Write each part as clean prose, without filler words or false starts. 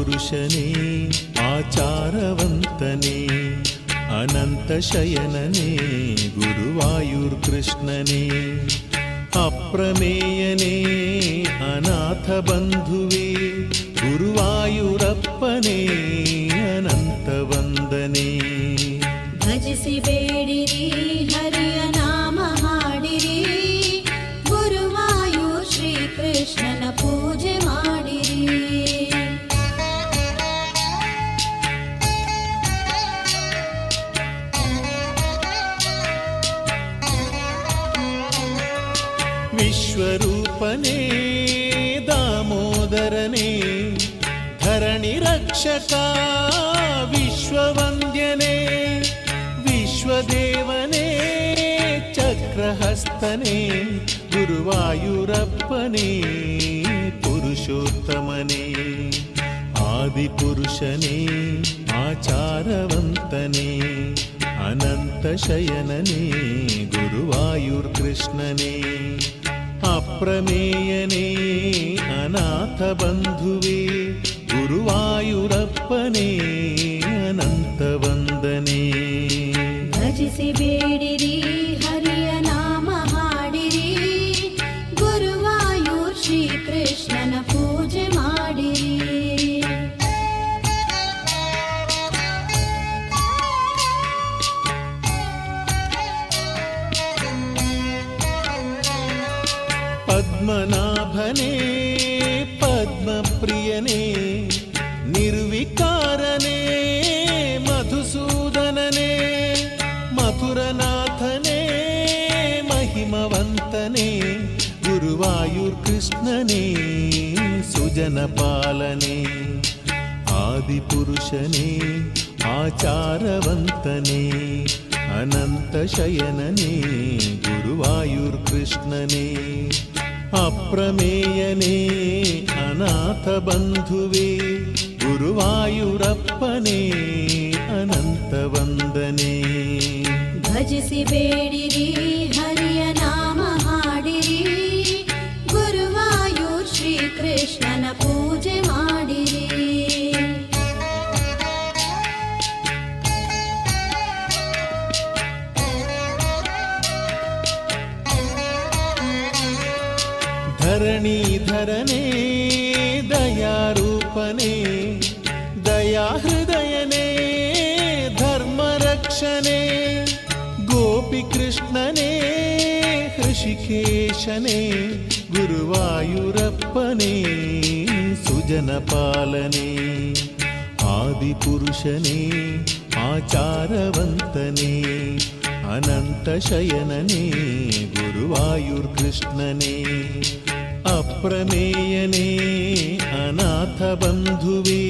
ಆದಿಪುರುಷನೇ ಆಚಾರವಂತನೇ ಅನಂತ ಶಯನನೇ ಗುರುವಾಯೂರ್ಕೃಷ್ಣನೇ ಅಪ್ರಮೇಯನೇ ಅನಾಥ ಬಂಧುವೇ ಗುರುವಾಯೂರಪ್ಪನೇ ಅನಂತ ವಂದನೆ. ಭಜಿಸಿ ಬೇಡಿರಿ ಹರಿಯ ನಾಮ ಹಾಡಿರಿ, ಗುರುವಾಯೂರ್ ಶ್ರೀಕೃಷ್ಣನ ಪೂಜೆ ಮಾಡಿರಿ. ವಿಶ್ವರೂಪನೇ ದಾಮೋದರನೇ ಧರಣಿ ರಕ್ಷಕ ವಿಶ್ವವಂದ್ಯನೇ ವಿಶ್ವದೇವನೇ ಚಕ್ರಹಸ್ತನೇ ಗುರುವಾಯೂರಪ್ಪನೇ ಪುರುಷೋತ್ತಮನೇ ಆದಿಪುರುಷನೇ ಆಚಾರವಂತನೇ ಅನಂತ ಶಯನನೇ ಗುರುವಾಯೂರ್ಕೃಷ್ಣನೇ ಅಪ್ರಮೇಯನೇ ಅನಾಥ ಬಂಧುವೇ ಗುರುವಾಯೂರಪ್ಪನೇ ಅನಂತ ವಂದನೆ. ಭಜಿಸಿ ಬೇಡಿರಿ ಹರಿಯ ನಾಮ ಹಾಡಿರಿ, ಗುರುವಾಯೂರ್ ಶ್ರೀಕೃಷ್ಣನ ಪೂಜೆ ಮಾಡಿರಿ. ಪದ್ಮನಾಭನೇ ಪದ್ಮಪ್ರಿಯನೇ ನಿರ್ವಿಕಾರನೇ ಮಧುಸೂದನನೇ ಮಥುರನಾಥನೇ ಮಹಿಮವಂತನೇ ಗುರುವಾಯೂರ್ಕೃಷ್ಣನೇ ಸುಜನಪಾಲನೇ ಆದಿಪುರುಷನೇ ಆಚಾರವಂತನೇ ಅನಂತ ಶಯನನೇ ಗುರುವಾಯೂರ್ಕೃಷ್ಣನೇ ಅಪ್ರಮೇಯನೇ ಅನಾಥ ಬಂಧುವೇ ಗುರುವಾಯೂರಪ್ಪನೇ ಅನಂತ ವಂದನೆ. ಭಜಿಸಿ ಬೇಡಿರಿ ಹರಿಯ ನಾಮ ಹಾಡಿರಿ, ಗುರುವಾಯೂರ್ ಶ್ರೀಕೃಷ್ಣನ ಪೂಜೆ ಮಾಡಿರಿ. ಧರಣೀಧರನೇ ದಯಾರೂಪನೇ ದಯಾಹೃದಯನೇ ಧರ್ಮರಕ್ಷಣೆ ಗೋಪಿಕೃಷ್ಣನೇ ಹೃಷಿಕೇಶನೇ ಗುರುವಾಯೂರಪ್ಪನೇ ಸುಜನಪಾಲನೇ ಆದಿಪುರುಷನೇ ಆಚಾರವಂತನೇ ಅನಂತ ಶಯನನೇ ಗುರುವಾಯೂರ್ಕೃಷ್ಣನೇ ಅಪ್ರಮೇಯನೇ ಅನಾಥ ಬಂಧುವೇ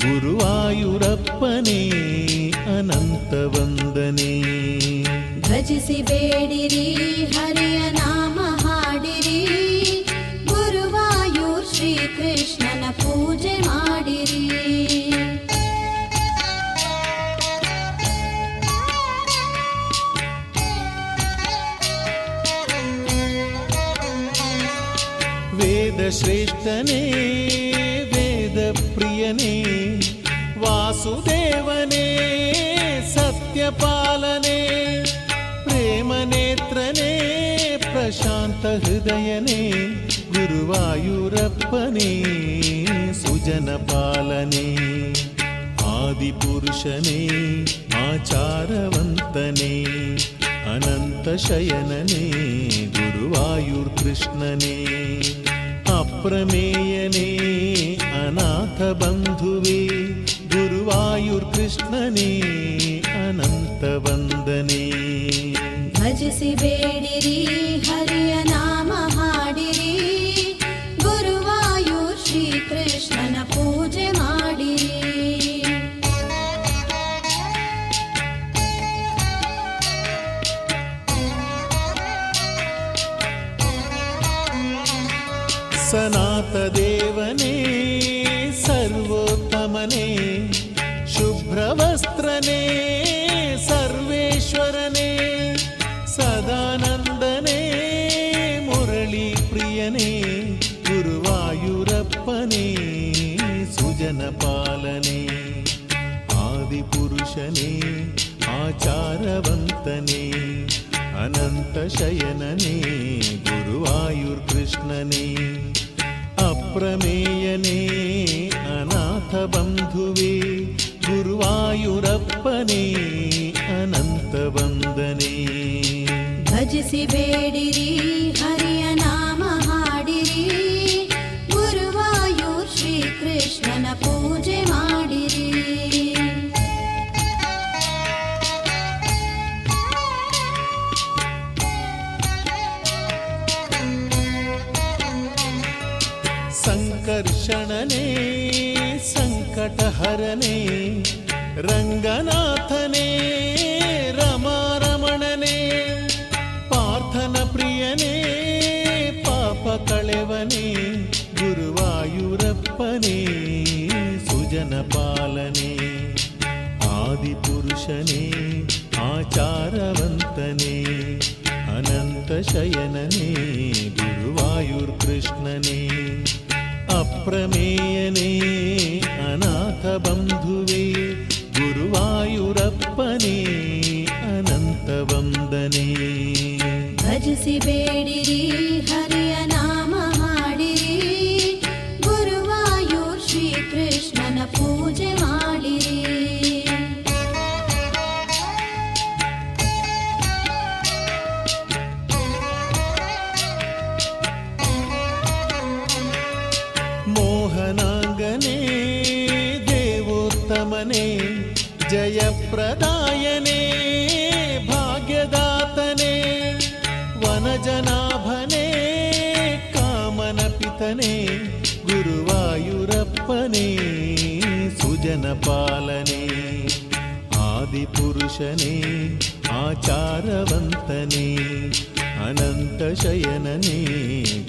ಗುರುವಾಯೂರಪ್ಪನೇ ಅನಂತ ವಂದನೆ. ಭಜಿಸಿ ಬೇಡಿರಿ ಹರಿಯ ನಾಮ ಹಾಡಿರಿ, ಗುರುವಾಯೂರ್ ಶ್ರೀಕೃಷ್ಣನ ಪೂಜೆ ಮಾಡಿರಿ. ವೇದ ಶ್ರೇಷ್ಠನೇ ವೇದ ಪ್ರಿಯನೇ ವಾಸುದೇವನೇ ಸತ್ಯಪಾಲನೇ ಪ್ರೇಮನೇತ್ರನೇ ಪ್ರಶಾಂತ ಹೃದಯನೇ ಗುರುವಾಯೂರಪ್ಪನೇ ಸುಜನಪಾಲನೇ ಆದಿಪುರುಷನೇ ಆಚಾರವಂತನೇ ಅನಂತ ಶಯನನೇ ಗುರುವಾಯೂರ್ಕೃಷ್ಣನೇ ಅಪ್ರಮೇಯನೇ ಅನಾಥ ಬಂಧುವೇ ಗುರುವಾಯೂರ್ಕೃಷ್ಣನೇ ಅನಂತ ವಂದನೆ. ಭಜಿಸಿ ಬೇಡಿರಿ ಹರಿಯ ನಾಮ ಹಾಡಿರಿ, ಗುರುವಾಯೂರ್ ಶ್ರೀಕೃಷ್ಣನ ಪೂಜೆ ಮಾಡಿರಿ. ಸನಾತ ದೇವನೇ ಸರ್ವೋತ್ತಮನೇ ಶುಭ್ರವಸ್ತ್ರನೇ ಸರ್ವೇಶ್ವರನೇ ಸದಾನಂದನೇ ಮುರಳಿ ಪ್ರಿಯನೇ ಗುರುವಾಯೂರಪ್ಪನೇ ಸುಜನಪ ಆದಿಪುರುಷನೇ ಆಚಾರವಂತನೇ ಅನಂತ ಶಯನನೇ ಗುರುವಾಯೂರ್ಕೃಷ್ಣನೇ ಅಪ್ರಮೇಯನೇ ಅನಾಥ ಬಂಧುವೇ ಗುರುವಾಯೂರಪ್ಪನೇ ಅನಂತ ವಂದನೆ. ಭಜಿಸಿ ಬೇಡಿರಿ ಹರಿಯ ನಾಮ ಹಾಡಿರಿ, ಗುರುವಾಯೂರ್ ಶ್ರೀ ಕೃಷ್ಣನ ಪೂಜೆ ಮಾಡಿರಿ. ಸಂಕರ್ಷಣನೇ ಸಂಕಟಹರನೇ ರಂಗನಾಥನೇ ರಮಾರಮಣನೇ ಪಾರ್ಥನ ಪ್ರಿಯನೇ ಪಾಪ ಕಳೆವನೇ ಗುರುವಾಯೂರಪ್ಪನೇ ಸುಜನ ಪಾಲನೆ. ಆದಿಪುರುಷನೇ ಆಚಾರವಂತನೇ ಅನಂತ ಶಯನನೇ ಗುರುವಾಯೂರ್ಕೃಷ್ಣನೇ ಅಪ್ರಮೇಯನೇ ಅನಾಥ ಬಂಧುವೇ ಗುರುವಾಯೂರಪ್ಪನೇ ಅನಂತ ವಂದನೆ. ಭಜಿಸಿ ಬೇಡಿರಿ ಹರಿಯ ನಾಮ ಹಾಡಿರಿ, ಗುರುವಾಯೂರ್ ಶ್ರೀ ಕೃಷ್ಣನ ಪೂಜೆ ಮಾಡಿರಿ. ಮೋಹನಾಂಗನೇ ದೇವೋತ್ತಮನೇ ಜಯಪ್ರದಾಯನೇ ಭಾಗ್ಯದಾತನೇ ವನಜನಾಭನೇ ಕಾಮನ ಪಿತನೇ ಗುರುವಾಯೂರಪ್ಪನೇ ಸುಜನ ಪಾಲನೆ. ಆದಿಪುರುಷನೇ ಆಚಾರವಂತನೇ ಅನಂತ ಶಯನನೇ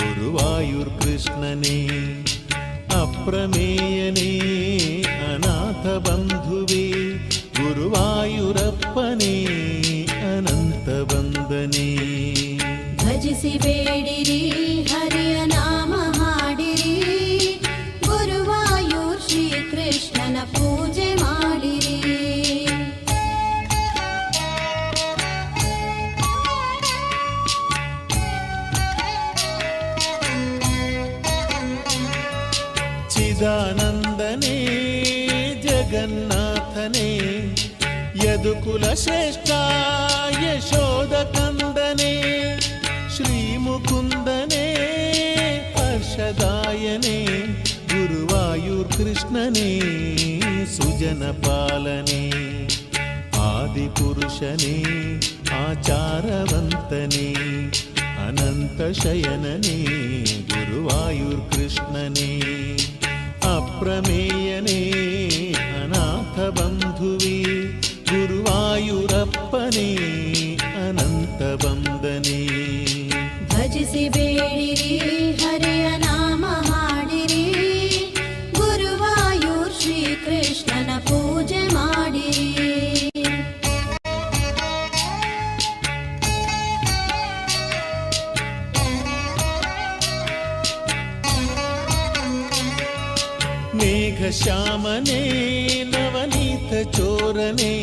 ಗುರುವಾಯೂರ್ಕೃಷ್ಣನೇ ಅಪ್ರಮೇಯನೇ ಅನಾಥ ಬಂಧುವೇ ಗುರುವಾಯೂರಪ್ಪನೇ ಅನಂತ ವಂದನೆ. ಭಜಿಸಿ ಬೇಡಿರಿ ಹರಿಯ ನಾಮ ಹಾಡಿರಿ, ಗುರುವಾಯೂರ್ ಶ್ರೀ ಕೃಷ್ಣನ ಪೂಜೆ ಮಾಡಿರಿ. ಚಿದಾನಂದನೇ ಜಗನ್ನಾಥನೇ ಯದುಕುಲ ಶ್ರೇಷ್ಠ ಯಶೋದ ಕಂದನೇ ಶ್ರೀಮುಕುಂದನೇ ಹರ್ಷದಾಯನೇ ಗುರುವಾಯೂರ್ಕೃಷ್ಣನೇ ಸುಜನ ಪಾಲನೆ. ಆದಿಪುರುಷನೇ ಆಚಾರವಂತನೇ ಅನಂತ ಶಯನನೇ ಗುರುವಾಯೂರ್ಕೃಷ್ಣನೇ ಅಪ್ರಮೇಯನೇ ಅನಾಥ ಬಂಧುವೇ ಗುರುವಾಯೂರಪ್ಪನೇ ಅನಂತ ವಂದನೆ. ಭಜಿಸಿ ಬೇಡಿರಿ ಹರಿಯ ನಾಮ ಹಾಡಿರಿ, ಗುರುವಾಯೂರ್ ಶ್ರೀ ಕೃಷ್ಣನ ಪೂಜೆ ಮಾಡಿರಿ. ಮೇಘಶ್ಯಾಮನೇ ನವನೀತ ಚೋರನೇ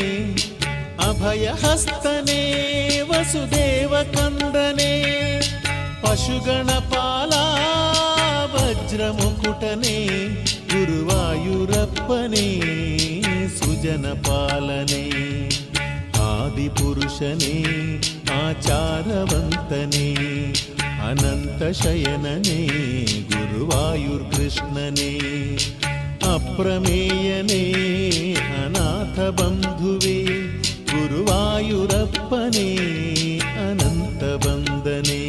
ಅಭಯಹಸ್ತನೇ ವಸುದೇವ ಕಂದನೇ ಪಶುಗಣಪಾಲ ವಜ್ರಮುಕುಟನೇ ಗುರುವಾಯೂರಪ್ಪನೇ ಸುಜನ ಪಾಲನೆ. ಆದಿಪುರುಷನೇ ಆಚಾರವಂತನೇ ಅನಂತ ಶಯನನೇ ಗುರುವಾಯೂರ್ಕೃಷ್ಣನೇ ಅಪ್ರಮೇಯನೇ ಅನಾಥ ಬಂಧುವೇ ಗುರುವಾಯೂರಪ್ಪನೇ ಅನಂತ ವಂದನೆ.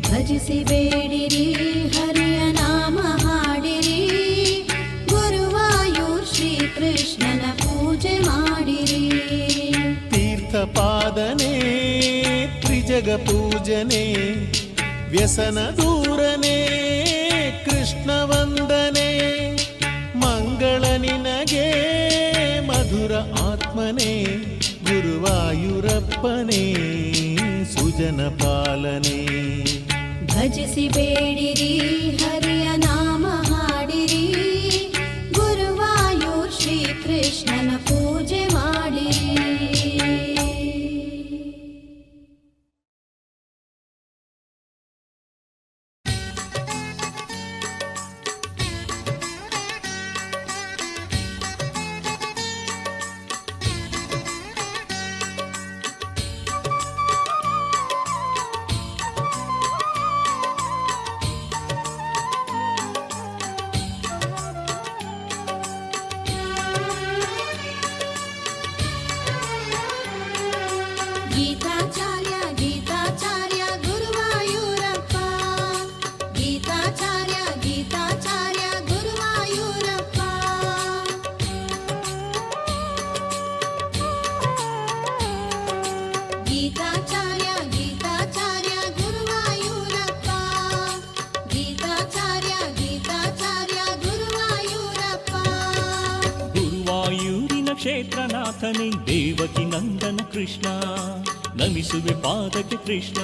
ಭಜಿಸಿ ಬೇಡಿರಿ ಹರಿಯ ನಾಮ ಹಾಡಿರಿ, ಗುರುವಾಯೂರ್ ಶ್ರೀ ಕೃಷ್ಣನ ಪೂಜೆ ಮಾಡಿರಿ. ತೀರ್ಥಪಾದನೇ ತ್ರಿಜಗ ಪೂಜನೆ ವ್ಯಸನ ದೂರನೇ ಕೃಷ್ಣ ವಂದನೆ ಮಂಗಳ ನಿನಗೆ ಮಧುರ ಆತ್ಮನೇ ಗುರುವಾಯೂರಪ್ಪನೇ ಸುಜನ ಪಾಲನೆ. ಭಜಿಸಿ ಬೇಡಿರಿ ಹರಿಯ ನಾಮ ಹಾಡಿರಿ, ಗುರುವಾಯೂರ್ ಶ್ರೀ ಕೃಷ್ಣನ ಪೂಜೆ ಕ್ಷೇತ್ರನಾಥನೇ ದೇವಕಿ ನಂದನ ಕೃಷ್ಣ ನಮಿಸುವೆ ಪಾದಕ್ಕೆ ಕೃಷ್ಣ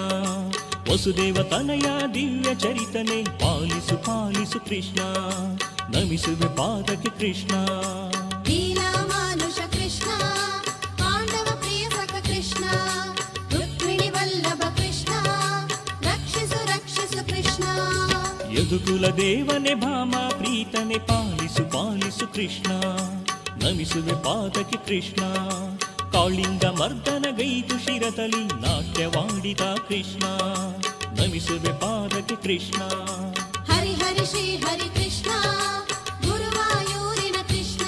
ವಸುದೇವ ತನಯ ದಿವ್ಯ ಚರಿತನೆ ಪಾಲಿಸು ಪಾಲಿಸು ಕೃಷ್ಣ ನಮಿಸುವೆ ಪಾದಕ್ಕೆ ಕೃಷ್ಣ ಲೀಲಾ ಮಾನುಷ ಕೃಷ್ಣ ಪಾಂಡವ ಪ್ರಿಯ ಸಖ ಕೃಷ್ಣ ರುಕ್ಮಿಣಿ ವಲ್ಲಭ ಕೃಷ್ಣ ರಕ್ಷಿಸು ರಕ್ಷಿಸು ಕೃಷ್ಣ ಯದುಕುಲ ದೇವನೇ ಭಾಮ ಪ್ರೀತನೆ ಪಾಲಿಸು ಪಾಲಿಸು ಕೃಷ್ಣ ನಮಿಸುವೆ ಪಾದಕ್ಕೆ ಕೃಷ್ಣ ಕಾಳಿಂಗ ಮರ್ದನ ಗೈದು ಶಿರದಲ್ಲಿ ನಾಟ್ಯವಾಡಿದ ಕೃಷ್ಣ ನಮಿಸುವೆ ಪಾದಕ್ಕೆ ಕೃಷ್ಣ ಹರಿ ಹರಿ ಶ್ರೀ ಹರಿ ಕೃಷ್ಣ ಗುರುವಾಯೂರಿನ ಕೃಷ್ಣ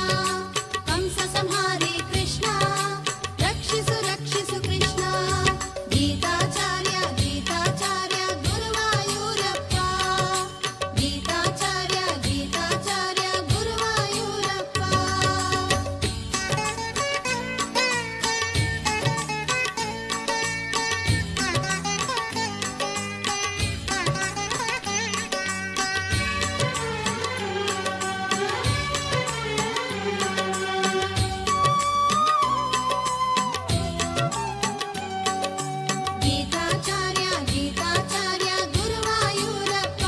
ಕಂಸ ಸಂಹಾರಿ ಕೃಷ್ಣ ರಕ್ಷಿಸು ರಕ್ಷಿಸು ಕೃಷ್ಣ ಗೀತಾಚಾರ್ಯ ಗೀತಾಚಾರ್ಯ ಗುರುವಾಯೂರಪ್ಪ ಗೀತಾಚಾರ್ಯ ಗೀತಾಚಾರ್ಯ ಗುರುವಾಯೂರಪ್ಪ ಗೀತಾಚಾರ್ಯ ಗೀತಾಚಾರ್ಯ ಗುರುವಾಯೂರಪ್ಪ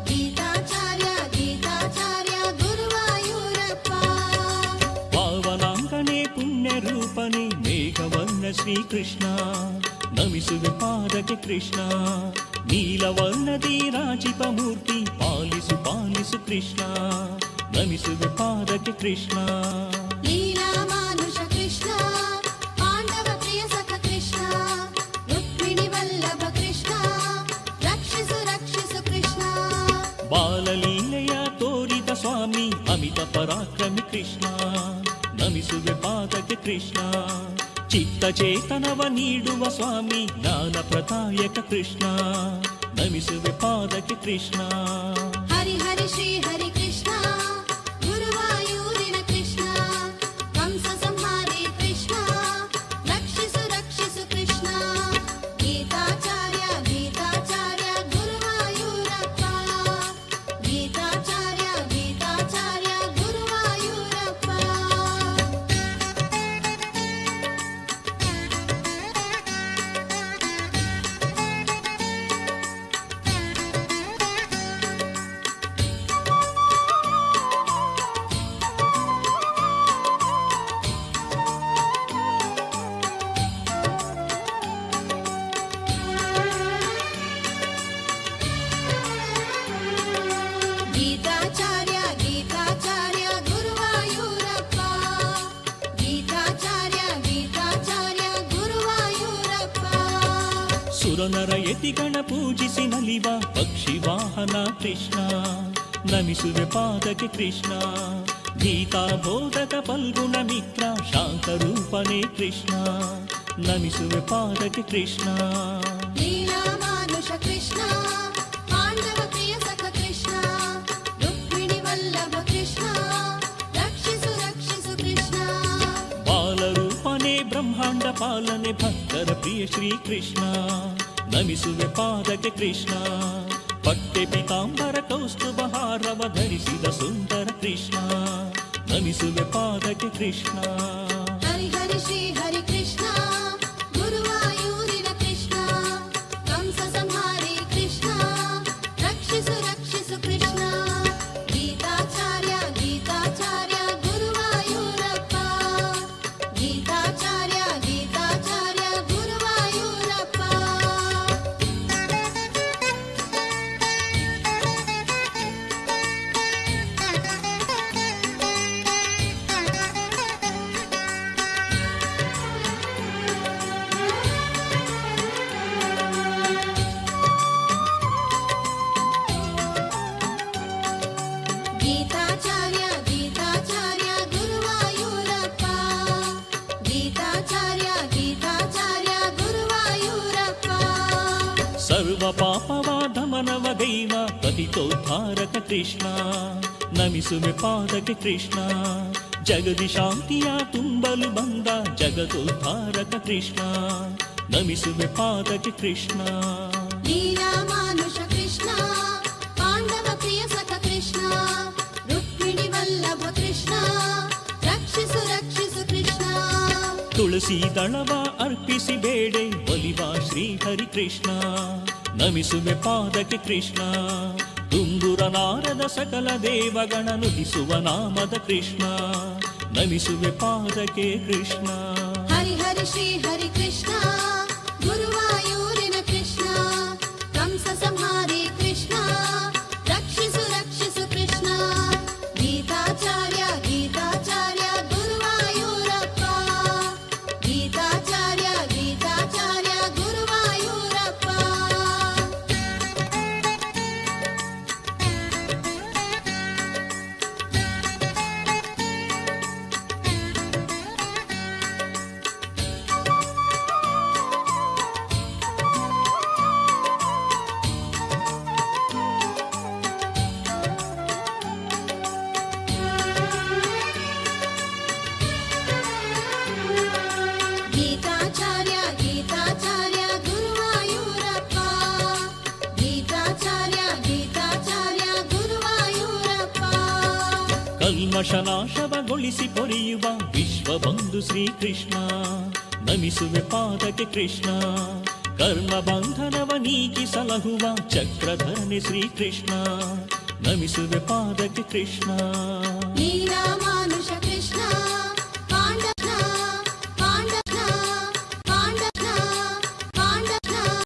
ಗೀತಾಚಾರ್ಯ ಗೀತಾಚಾರ್ಯ ಗುರುವಾಯೂರಪ್ಪ ಪಾವನಾಂಗನೇ ಪುಣ್ಯ ರೂಪನೇ ಮೇಘವರ್ಣ ಶ್ರೀಕೃಷ್ಣ ನಮಿಸುವೆ ಪಾದಕ್ಕೆ ಕೃಷ್ಣ ನೀಲವರ್ಣದಿ ರಾಜಿಪ ಮೂರ್ತಿ ಪಾಲಿಸು ಪಾಲಿಸು ಕೃಷ್ಣ ನಮಿಸುವೆ ಪಾದಕ್ಕೆ ಕೃಷ್ಣ ಲೀಲಾ ಮಾನುಷ ಕೃಷ್ಣ ಪಾಂಡವ ಪ್ರಿಯ ಸಖ ಕೃಷ್ಣ ರುಕ್ಮಿಣಿ ವಲ್ಲಭ ಕೃಷ್ಣ ರಕ್ಷಿಸು ರಕ್ಷಿಸು ಕೃಷ್ಣ ಬಾಲಲೀಲೆಯ ತೋರಿದ ಸ್ವಾಮಿ ಅಮಿತ ಪರಾಕ್ರಮಿ ಕೃಷ್ಣ ನಮಿಸುವೆ ಪಾದಕ್ಕೆ ಕೃಷ್ಣ ಚಿತ್ತ ಚೇತನವ ನೀಡುವ ಸ್ವಾಮಿ ಜ್ಞಾನ ಪ್ರದಾಯಕ ಕೃಷ್ಣ ನಮಿಸುವೆ ಪಾದಕ್ಕೆ ಕೃಷ್ಣ ಹರಿ ಹರಿ ಶ್ರೀ ಹರಿ ಕೃಷ್ಣ ಗುರುವಾಯೂರಿನ ಕೃಷ್ಣ ಕಂಸ ಸಂಹಾರಿ ಕೃಷ್ಣ ರಕ್ಷಿಸು ರಕ್ಷಿಸು ಕೃಷ್ಣ ಗೀತಾಚಾರ್ಯ ಗೀತಾಚಾರ್ಯ ಗುರುವಾಯೂರಪ್ಪ ಗೀತಾಚಾರ್ಯ ಗೀತಾಚಾರ್ಯ ಗುರುವಾಯೂರಪ್ಪ ಗೀತಾಚಾರ್ಯ ಗೀತಾಚಾರ್ಯ ಗುರುವಾಯೂರಪ್ಪ ಗೀತಾಚಾರ್ಯ ಗೀತಾಚಾರ್ಯ ಗುರುವಾಯೂರಪ್ಪ ಸುರನರ ಯತಿಗಣ ಪೂಜಿಸಿ ನಲಿವ ಪಕ್ಷಿ ವಾಹನ ಕೃಷ್ಣ ನಮಿಸುವೆ ಪಾದಕ್ಕೆ ಕೃಷ್ಣ ಗೀತಾ ಬೋಧಕ ಫಲ್ಗುಣ ಮಿತ್ರ ಶಾಂತ ರೂಪನೇ ಕೃಷ್ಣ ನಮಿಸುವೆ ಪಾದಕ್ಕೆ ಕೃಷ್ಣ ಲೀಲಾ ಮಾನುಷ ಕೃಷ್ಣ ಪಾಂಡವ ಪ್ರಿಯ ಸಖ ಕೃಷ್ಣ ರುಕ್ಮಿಣಿ ವಲ್ಲಭ ಕೃಷ್ಣ ರಕ್ಷಿಸು ರಕ್ಷಿಸು ಕೃಷ್ಣ ಬಾಲರೂಪನೇ ಬ್ರಹ್ಮಾಂಡ ಪಾಲನೆ ಭಕ್ತರ ಪ್ರಿಯ ಶ್ರೀಕೃಷ್ಣ ನಮಿಸುವೆ ಪಾದಕ್ಕೆ ಕೃಷ್ಣ ಪಟ್ಟೆ ಪೀತಾಂಬರ ಕೌಸ್ತುಭ ಹಾರವ ಧರಿಸಿದ ಸುಂದರ ಕೃಷ್ಣ ನಮಿಸುವೆ ಪಾದಕ್ಕೆ ಕೃಷ್ಣ ಹರಿ ಹರಿ ಶ್ರೀ ಹರಿ ಕೃಷ್ಣ ಗುರುವಾಯೂರಿನ ಕೃಷ್ಣ ಕಂಸ ಸಂಹಾರಿ ಕೃಷ್ಣ ರಕ್ಷಿಸು ರಕ್ಷಿಸು ಕೃಷ್ಣ ಗೀತಾಚಾರ್ಯ ಗೀತಾಚಾರ್ಯ ಗುರುವಾಯೂರಪ್ಪ ಗೀತಾಚಾರ್ಯ ಗೀತಾಚಾರ್ಯ ಗುರುವಾಯೂರಪ್ಪ ಗೀತಾಚಾರ್ಯ ಗೀತಾಚಾರ್ಯ ಗುರುವಾಯೂರಪ್ಪ ಗೀತಾಚಾರ್ಯ ಗೀತಾಚಾರ್ಯ ಗುರುವಾಯೂರಪ್ಪ ಸರ್ವ ಪಾಪವ ದಮನವ ದೈವ ಪತಿತೋದ್ಧಾರಕ ಕೃಷ್ಣ ನಮಿಸುವೆ ಪಾದಕ್ಕೆ ಕೃಷ್ಣ ಜಗದಿ ಶಾಂತಿಯ ತುಂಬಲು ಬಂದ ಜಗದೋದ್ಧಾರಕ ಕೃಷ್ಣ ನಮಿಸುವೆ ಪಾದಕ್ಕೆ ಕೃಷ್ಣ ಲೀಲಾ ಮಾನುಷ ಕೃಷ್ಣ ಪಾಂಡವ ಪ್ರಿಯ ಸಖ ಕೃಷ್ಣ ರುಕ್ಮಿಣಿ ವಲ್ಲಭ ಕೃಷ್ಣ ರಕ್ಷಿಸು ರಕ್ಷಿಸು ತುಳಸಿ ದಳವ ಅರ್ಪಿಸಿ ಬೇಡೆ ಒಲಿವ ಶ್ರೀ ಹರಿ ಕೃಷ್ಣ ನಮಿಸುವೆ ಪಾದಕ್ಕೆ ಕೃಷ್ಣ ತುಂಬುರ ನಾರದ ಸಕಲ ದೇವಗಣ ನುಡಿಸುವ ನಾಮದ ಕೃಷ್ಣ ನಮಿಸುವೆ ಪಾದಕ್ಕೆ ಕೃಷ್ಣ ಹರಿ ಹರಿ ಶ್ರೀ ಹರಿ ಕೃಷ್ಣ ಗುರುವಾಯೂರಿನ ಕೃಷ್ಣ ಕಂಸ ಸಂಹಾರಿ ಕೃಷ್ಣ ರಕ್ಷಿಸು ರಕ್ಷಿಸು ಕೃಷ್ಣ ಗೀತಾಚಾರ್ಯ ಗೀತಾಚಾರ್ಯ ಗುರುವಾಯೂರಪ್ಪ ಗೀತಾಚಾರ್ಯ ಗೀತಾಚಾರ್ಯ ಗುರುವಾಯೂರಪ್ಪ ಗೀತಾಚಾರ್ಯ ಗೀತಾಚಾರ್ಯ ಗುರುವಾಯೂರಪ್ಪ ಗೀತಾಚಾರ್ಯ ಗೀತಾಚಾರ್ಯ ಗುರುವಾಯೂರಪ್ಪ ಕಲ್ಮಶನಾಶವಗೊಳಿಸಿ ಪೊರೆಯುವ ವಿಶ್ವಬಂಧು ಶ್ರೀಕೃಷ್ಣ ನಮಿಸುವೆ ಪಾದಕ್ಕೆ ಕೃಷ್ಣ ಕರ್ಮ ಬಂಧನವ ನೀಗಿ ಸಲಹುವ ಚಕ್ರಧರನೆ ಶ್ರೀಕೃಷ್ಣ ನಮಿಸುವೆ ಪಾದಕ್ಕೆ ಕೃಷ್ಣ ನೀನಾಮ